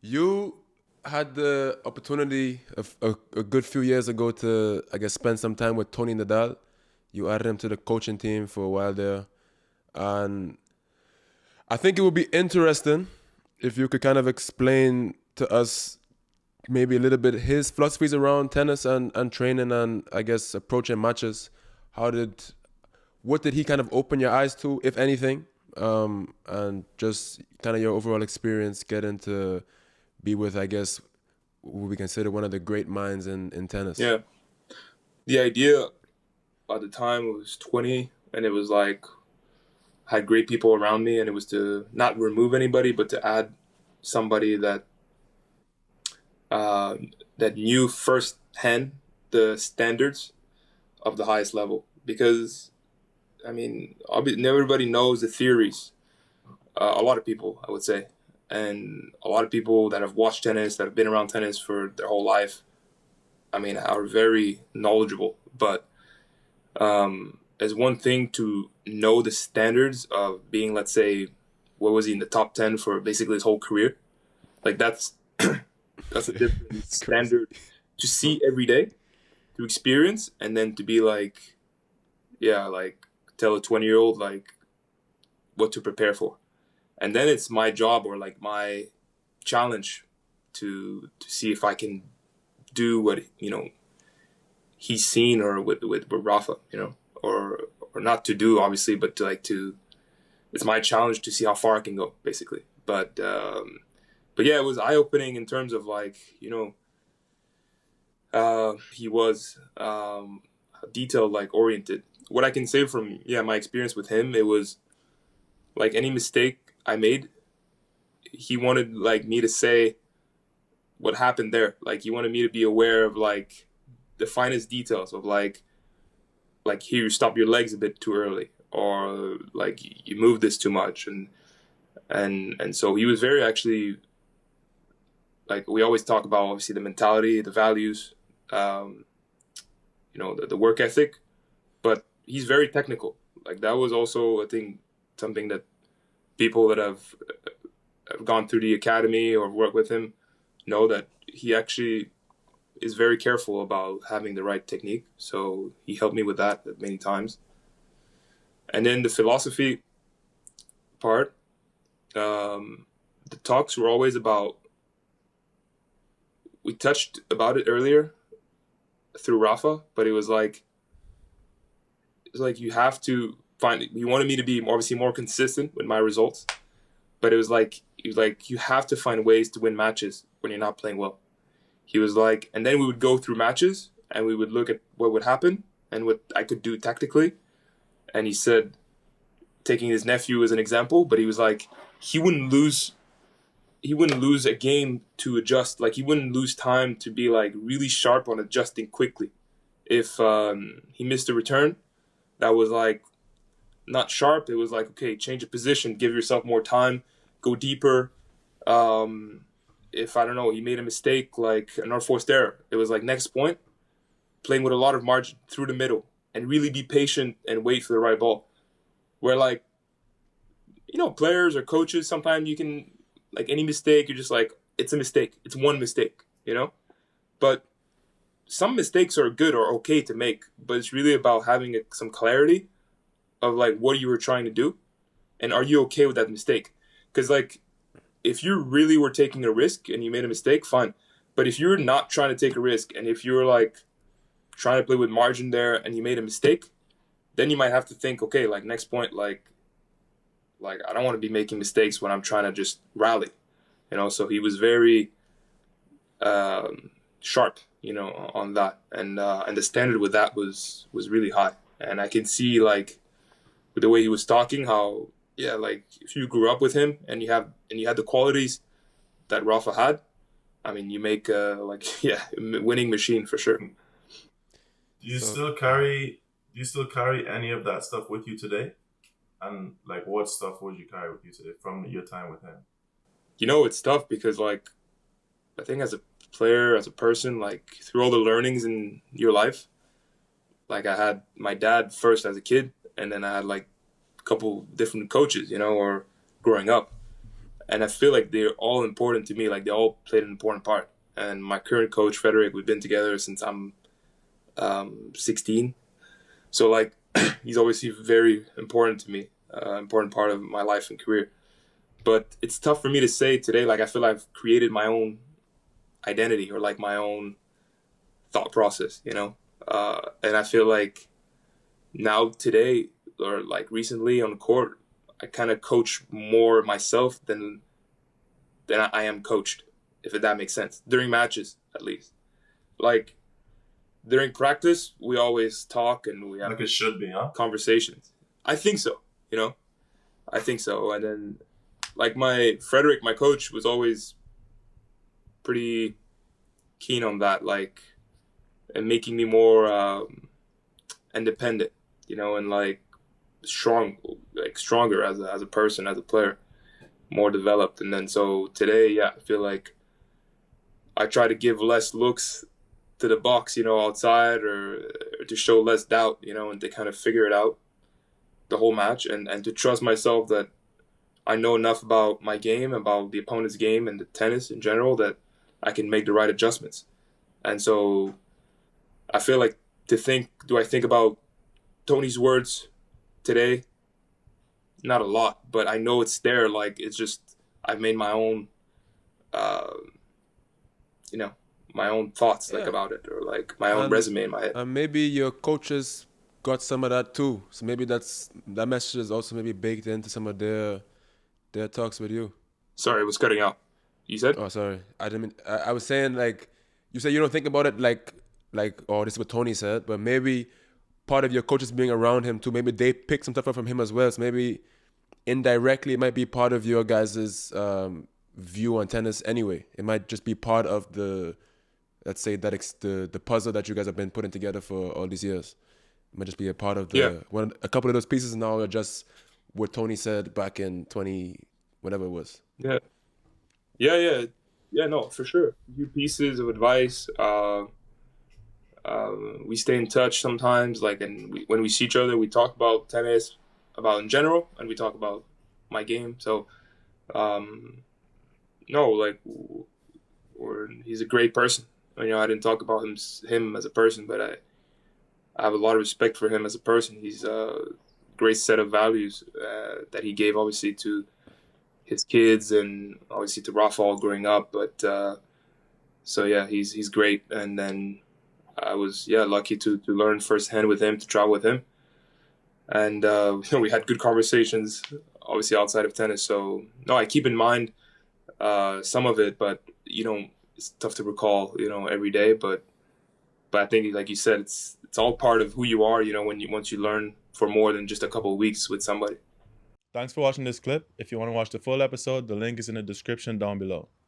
You had the opportunity a good few years ago to, I guess, spend some time with Tony Nadal. You added him to the coaching team for a while there. And I think it would be interesting if you could kind of explain to us maybe a little bit his philosophies around tennis and training and, I guess, approaching matches. What did he kind of open your eyes to, if anything? And just kind of your overall experience getting to be with, I guess, who we consider one of the great minds in tennis. Yeah. The idea at the time was 20, and it was like, had great people around me, and it was to not remove anybody, but to add somebody that knew firsthand the standards of the highest level. Because, I mean, everybody knows the theories. A lot of people, I would say. And a lot of people that have watched tennis, that have been around tennis for their whole life, I mean, are very knowledgeable. But as one thing to know the standards of being, let's say, what was he in the top 10 for basically his whole career? Like that's a different standard to see every day, to experience, and then to be like, yeah, like tell a 20-year-old like what to prepare for. And then it's my job or like my challenge to see if I can do what he's seen or with Rafa, or not to do obviously, but to it's my challenge to see how far I can go basically. But yeah, it was eye opening in terms of like he was detail like oriented. What I can say from my experience with him, it was like any mistake I made, he wanted like me to say what happened there. Like he wanted me to be aware of like the finest details of like here you stop your legs a bit too early, or like you move this too much, and so he was very actually like we always talk about obviously the mentality, the values, the work ethic, but he's very technical. Like that was also I think something that people that have gone through the academy or worked with him know that he actually is very careful about having the right technique. So he helped me with that many times. And then the philosophy part, the talks were always about, we touched about it earlier through Rafa, but it was like you have to he wanted me to be obviously more consistent with my results, but he was like you have to find ways to win matches when you're not playing well. He was like, and then we would go through matches and we would look at what would happen and what I could do tactically. And he said, taking his nephew as an example, but he was like, he wouldn't lose a game to adjust. Like he wouldn't lose time to be like really sharp on adjusting quickly. If he missed a return, that was like not sharp. It was like, okay, change of position, give yourself more time, go deeper. If I don't know, he made a mistake like an unforced error, it was like next point, playing with a lot of margin through the middle and really be patient and wait for the right ball. Where like, players or coaches, sometimes you can like any mistake, you're just like, it's a mistake. It's one mistake, But some mistakes are good or okay to make, but it's really about having some clarity of like what you were trying to do and are you okay with that mistake? Because like if you really were taking a risk and you made a mistake, fine. But if you're not trying to take a risk and if you're like trying to play with margin there and you made a mistake, then you might have to think, okay, like next point, like I don't want to be making mistakes when I'm trying to just rally, So he was very sharp, on that, and the standard with that was really high. And I can see like with the way he was talking, how like if you grew up with him and you had the qualities that Rafa had, I mean, you make a winning machine for sure. Do you still carry any of that stuff with you today? And like what stuff would you carry with you today from your time with him? It's tough because like I think as a player, as a person, like through all the learnings in your life, like I had my dad first as a kid, and then I had like a couple different coaches, or growing up. And I feel like they're all important to me. Like they all played an important part. And my current coach, Frederick, we've been together since I'm 16. So like he's obviously very important to me, important part of my life and career. But it's tough for me to say today. Like I feel I've created my own identity or like my own thought process, you know. And I feel like now today or like recently on the court, I kind of coach more myself than I am coached, if that makes sense. During matches, at least. Like during practice, we always talk and we have Like it should be, huh? conversations. I think so, you know. I think so. And then, like my Frederick, my coach, was always pretty keen on that, like, and making me more independent, you know, and like stronger as a person, as a player, more developed. And then so today, yeah, I feel like I try to give less looks to the box, you know, outside or to show less doubt, you know, and to kind of figure it out the whole match and to trust myself that I know enough about my game, about the opponent's game and the tennis in general that I can make the right adjustments. And so I feel like do I think about Tony's words today? Not a lot, but I know it's there. Like, it's just, I've made my own, you know, my own thoughts like about it, or like my own resume in my head. Maybe your coaches got some of that too. So maybe that message is also maybe baked into some of their talks with you. Sorry, it was cutting out. You said? Oh, sorry. I didn't mean, I was saying like, you said you don't think about it like, oh, this is what Tony said, but maybe part of your coaches being around him too, maybe they pick some stuff up from him as well. So maybe indirectly it might be part of your guys' view on tennis anyway. It might just be part of the, let's say, the puzzle that you guys have been putting together for all these years. It might just be a part of a couple of those pieces now are just what Tony said back in 20, whatever it was. Yeah, no, for sure. A few pieces of advice. We stay in touch sometimes, like, and when we see each other, we talk about tennis, about in general, and we talk about my game. So, no, like, he's a great person. You know, I didn't talk about him as a person, but I have a lot of respect for him as a person. He's a great set of values that he gave, obviously, to his kids and obviously to Rafael growing up. But so yeah, he's great. And then I was lucky to learn firsthand with him, to travel with him, and we had good conversations, obviously outside of tennis. So no, I keep in mind some of it, but you know, it's tough to recall, you know, every day. But I think, like you said, it's all part of who you are, you know, once you learn for more than just a couple of weeks with somebody. Thanks for watching this clip. If you want to watch the full episode, the link is in the description down below.